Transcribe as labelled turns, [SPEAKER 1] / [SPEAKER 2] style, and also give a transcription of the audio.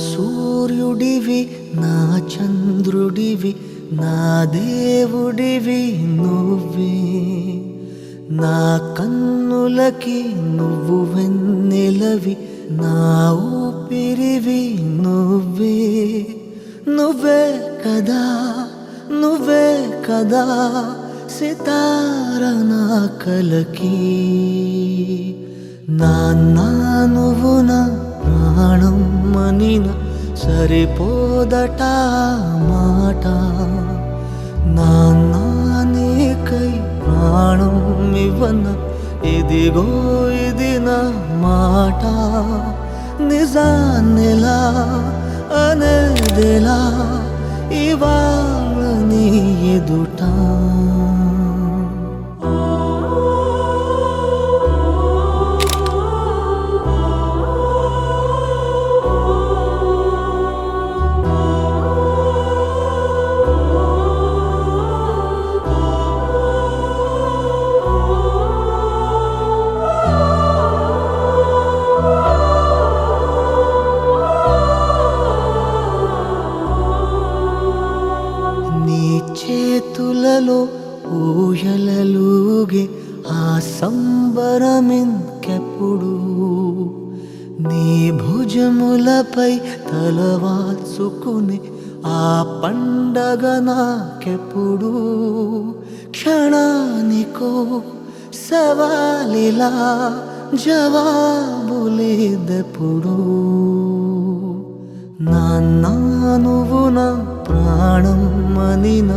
[SPEAKER 1] సూర్యుడివి నా చంద్రుడివి నా దేవుడివి నువ్వే నా కన్నులకి నువ్వు వెన్నెలవి నా ఊపిరివి నువ్వే నువ్వే కదా నువ్వే కదా సితార నా కలకి నాన్నా నువ్వు నా ప్రాణం మనిన సరిపోదట మాట నాన్నా నీకై ప్రాణం ఇవ్వన ఇదిగో ఇది నా మాట నిజాన్నిలా అనేదిలా ఇవాళ నీ ఎదుట చేతులలో ఊయలలుగే ఆ సంబరమింకెప్పుడు నీ భుజములపై తలవాల్చుకుని ఆ పండగ నాకెప్పుడు క్షణానికో సవాలిలా జవాబులేదెప్పుడు నాన్నా నువ్వు నా ప్రాణం మనిన